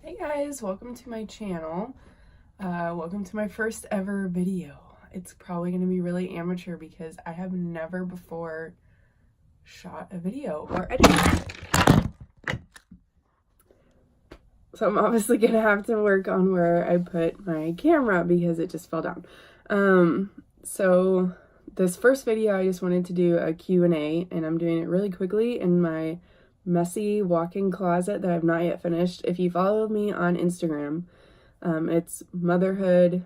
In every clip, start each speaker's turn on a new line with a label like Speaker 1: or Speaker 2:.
Speaker 1: Hey guys, welcome to my channel. Welcome to my first ever video. It's probably going to be really amateur because I have never before shot a video or edited. So I'm obviously going to have to work on where I put my camera because it just fell down. So this first video I just wanted to do a Q&A, and I'm doing it really quickly in my messy walk-in closet that I've not yet finished. If you follow me on Instagram, it's motherhood_and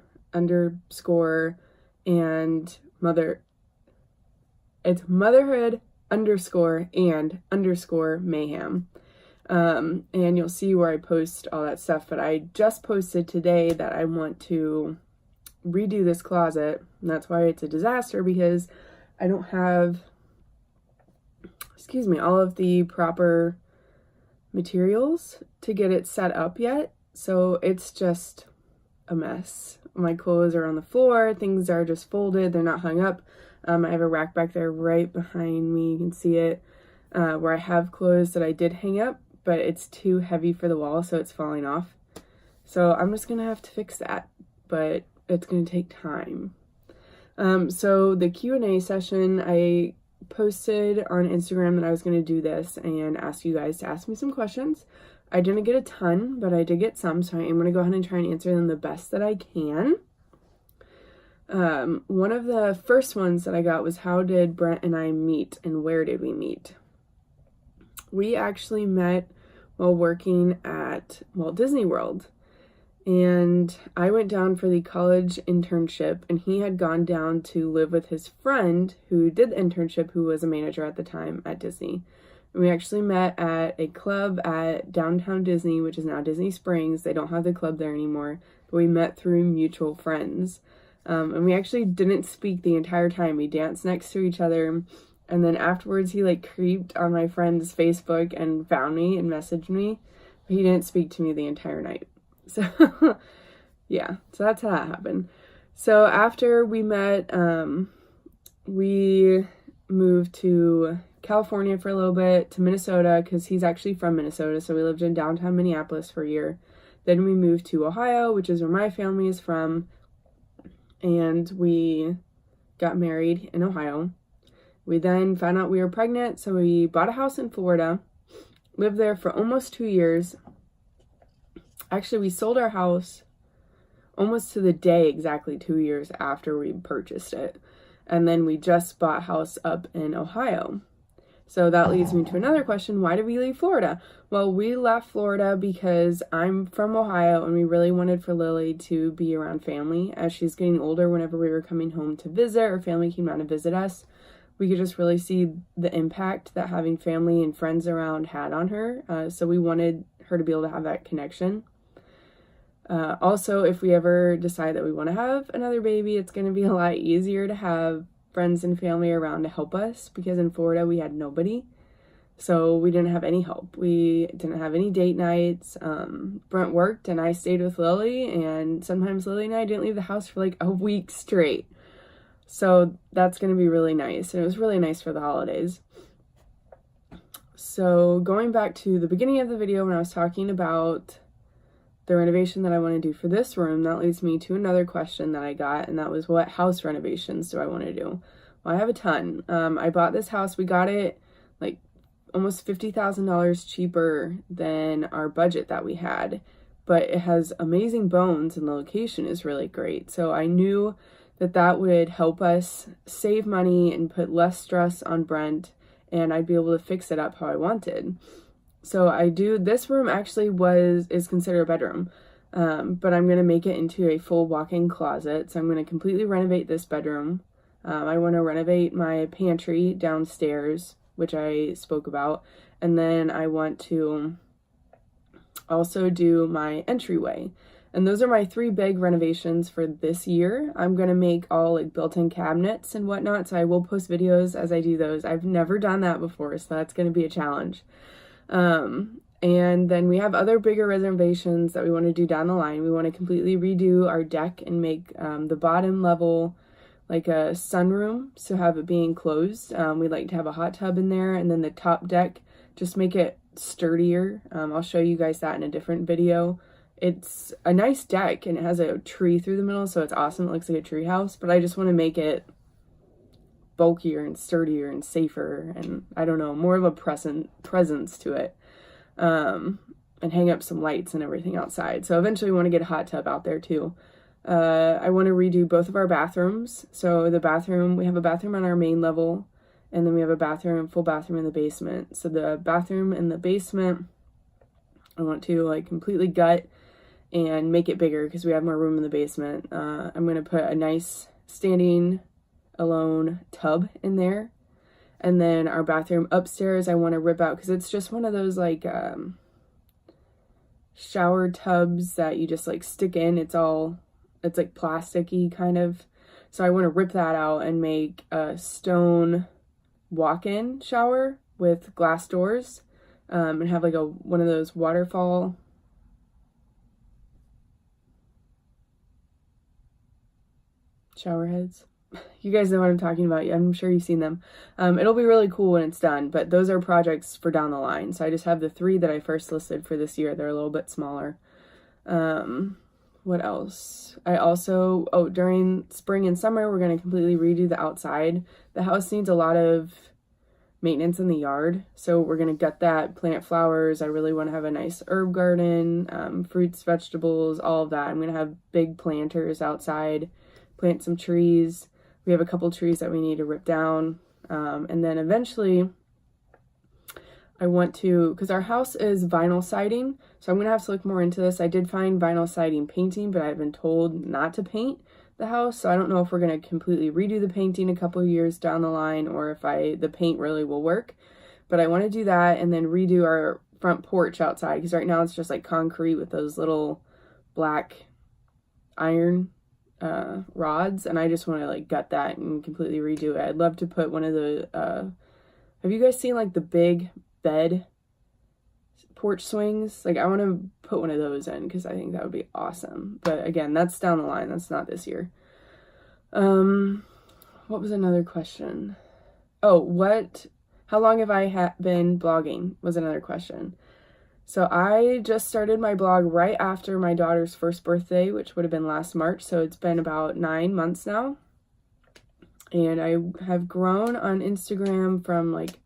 Speaker 1: it's motherhood_and_mayhem. And you'll see where I post all that stuff, but I just posted today that I want to redo this closet, and that's why it's a disaster, because I don't have all of the proper materials to get it set up yet. So it's just a mess. My clothes are on the floor, things are just folded, they're not hung up. I have a rack back there right behind me, you can see it, where I have clothes that I did hang up, but it's too heavy for the wall, so it's falling off. So I'm just gonna have to fix that, but it's gonna take time. So the Q&A session, I posted on Instagram that I was going to do this and ask you guys to ask me some questions. I didn't get a ton, but I did get some, so I am going to go ahead and try and answer them the best that I can. One of the first ones that I got was, how did Brent and I meet, and where did we meet? We actually met while working at Walt Disney World. And I went down for the college internship, and he had gone down to live with his friend who did the internship, who was a manager at the time at Disney. And we actually met at a club at downtown Disney, which is now Disney Springs. They don't have the club there anymore, but we met through mutual friends. And we actually didn't speak the entire time. We danced next to each other, and then afterwards he creeped on my friend's Facebook and found me and messaged me, but he didn't speak to me the entire night. So, yeah, so that's how that happened. So after we met, we moved to California for a little bit, to Minnesota, because he's actually from Minnesota, so we lived in downtown Minneapolis for a year. Then we moved to Ohio, which is where my family is from, and we got married in Ohio. We then found out we were pregnant, so we bought a house in Florida, lived there for almost 2 years. Actually, we sold our house almost to the day, exactly 2 years after we purchased it. And then we just bought a house up in Ohio. So that leads me to another question. Why did we leave Florida? Well, we left Florida because I'm from Ohio, and we really wanted for Lily to be around family. As she's getting older, whenever we were coming home to visit, or family came down to visit us, we could just really see the impact that having family and friends around had on her. So we wanted her to be able to have that connection. Also, if we ever decide that we want to have another baby, it's going to be a lot easier to have friends and family around to help us, because in Florida we had nobody. So we didn't have any help. We didn't have any date nights. Brent worked and I stayed with Lily, and sometimes Lily and I didn't leave the house for a week straight. So that's going to be really nice. And it was really nice for the holidays. So going back to the beginning of the video when I was talking about the renovation that I want to do for this room, that leads me to another question that I got, and that was, what house renovations do I want to do? Well, I have a ton. I bought this house. We got it almost $50,000 cheaper than our budget that we had, but it has amazing bones and the location is really great. So I knew that that would help us save money and put less stress on Brent, and I'd be able to fix it up how I wanted. So this room actually is considered a bedroom, but I'm going to make it into a full walk-in closet. So I'm going to completely renovate this bedroom. I want to renovate my pantry downstairs, which I spoke about. And then I want to also do my entryway. And those are my 3 big renovations for this year. I'm going to make all built-in cabinets and whatnot, so I will post videos as I do those. I've never done that before, so that's going to be a challenge. And then we have other bigger renovations that we want to do down the line. We want to completely redo our deck and make the bottom level a sunroom, so have it being closed. We'd like to have a hot tub in there, and then the top deck, just make it sturdier. I'll show you guys that in a different video. It's a nice deck and it has a tree through the middle, so it's awesome. It looks like a tree house, but I just want to make it bulkier and sturdier and safer, and I don't know, more of a presence to it. And hang up some lights and everything outside. So eventually we want to get a hot tub out there too. I want to redo both of our bathrooms. So the bathroom, we have a bathroom on our main level, and then we have a full bathroom in the basement. So the bathroom in the basement, I want to like completely gut and make it bigger because we have more room in the basement. I'm going to put a nice standing alone tub in there. And then our bathroom upstairs, I want to rip out because it's just one of those like shower tubs that you just like stick in. It's like plasticky kind of. So I want to rip that out and make a stone walk-in shower with glass doors, and have like one of those waterfall shower heads. You guys know what I'm talking about. I'm sure you've seen them. It'll be really cool when it's done, but those are projects for down the line. So I just have the 3 that I first listed for this year. They're a little bit smaller. What else? During spring and summer, we're going to completely redo the outside. The house needs a lot of maintenance in the yard, so we're going to gut that, plant flowers. I really want to have a nice herb garden, fruits, vegetables, all of that. I'm going to have big planters outside, plant some trees. We have a couple trees that we need to rip down. And then eventually I want to, because our house is vinyl siding, so I'm going to have to look more into this. I did find vinyl siding painting, but I've been told not to paint the house, so I don't know if we're going to completely redo the painting a couple of years down the line or if the paint really will work. But I want to do that and then redo our front porch outside, because right now it's just like concrete with those little black iron rods, and I just want to like gut that and completely redo it. I'd love to put one of the have you guys seen like the big bed porch swings? Like I want to put one of those in because I think that would be awesome. But again, that's down the line. That's not this year. What was another question? How long have I been blogging was another question. So I just started my blog right after my daughter's first birthday, which would have been last March. So it's been about 9 months now. And I have grown on Instagram from like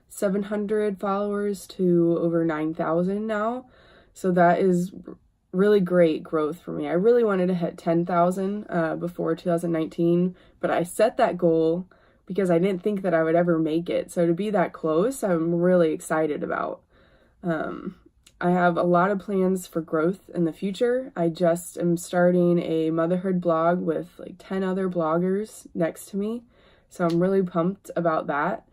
Speaker 1: 700 followers to over 9,000 now. So that is really great growth for me. I really wanted to hit 10,000 before 2019, but I set that goal because I didn't think that I would ever make it. So to be that close, I'm really excited about. I have a lot of plans for growth in the future. I just am starting a motherhood blog with like 10 other bloggers next to me. So I'm really pumped about that.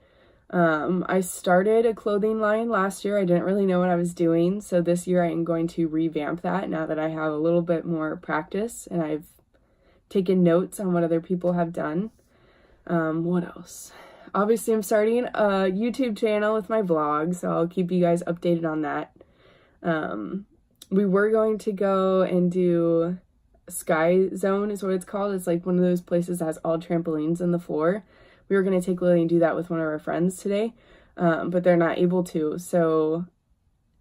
Speaker 1: I started a clothing line last year. I didn't really know what I was doing. So this year I am going to revamp that now that I have a little bit more practice and I've taken notes on what other people have done. What else? Obviously I'm starting a YouTube channel with my vlog, so I'll keep you guys updated on that. We were going to go and do Sky Zone is what it's called. It's like one of those places that has all trampolines on the floor. We were going to take Lily and do that with one of our friends today, but they're not able to. So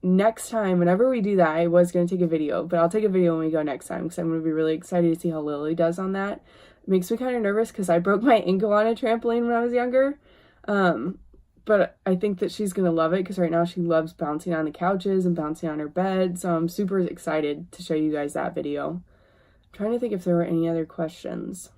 Speaker 1: next time, whenever we do that, I was going to take a video, but I'll take a video when we go next time because I'm going to be really excited to see how Lily does on that. It makes me kind of nervous because I broke my ankle on a trampoline when I was younger. But I think that she's going to love it because right now she loves bouncing on the couches and bouncing on her bed. So I'm super excited to show you guys that video. I'm trying to think if there were any other questions.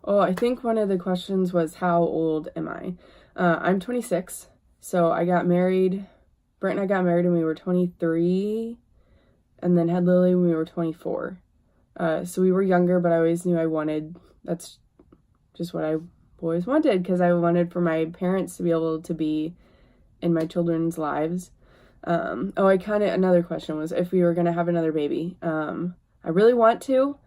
Speaker 1: Oh, I think one of the questions was how old am I? I'm 26. So I got married. Brent and I got married when we were 23 and then had Lily when we were 24. So we were younger, but I always knew that's just what I always wanted because I wanted for my parents to be able to be in my children's lives. Another question was if we were going to have another baby. I really want to.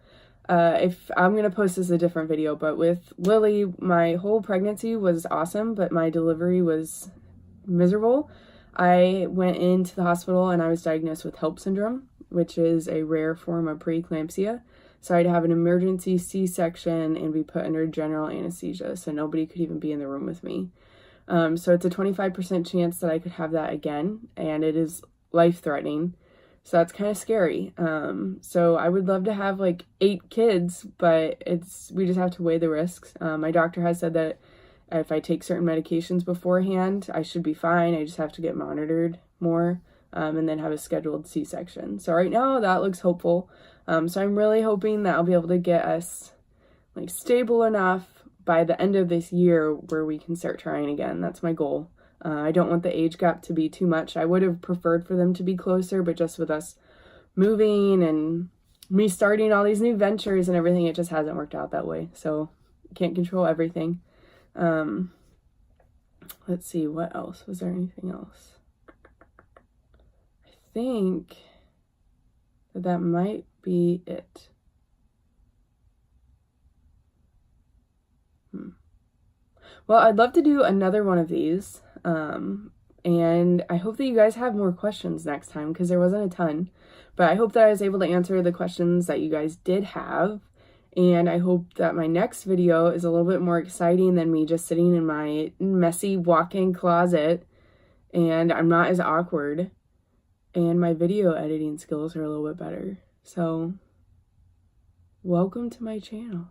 Speaker 1: If I'm going to post this a different video, but with Lily, my whole pregnancy was awesome, but my delivery was miserable. I went into the hospital and I was diagnosed with HELLP syndrome, which is a rare form of preeclampsia. So I'd have an emergency C-section and be put under general anesthesia, so nobody could even be in the room with me. So it's a 25% chance that I could have that again, and it is life-threatening. So that's kind of scary. So I would love to have like 8 kids, but we just have to weigh the risks. My doctor has said that if I take certain medications beforehand, I should be fine. I just have to get monitored more, and then have a scheduled C-section. So right now that looks hopeful. So I'm really hoping that I'll be able to get us like stable enough by the end of this year where we can start trying again. That's my goal. I don't want the age gap to be too much. I would have preferred for them to be closer, but just with us moving and me starting all these new ventures and everything, it just hasn't worked out that way. So can't control everything. Let's see, what else? Was there anything else? I think that might be it. Well, I'd love to do another one of these. And I hope that you guys have more questions next time, because there wasn't a ton. But I hope that I was able to answer the questions that you guys did have. And I hope that my next video is a little bit more exciting than me just sitting in my messy walk-in closet. And I'm not as awkward. And my video editing skills are a little bit better. So, welcome to my channel.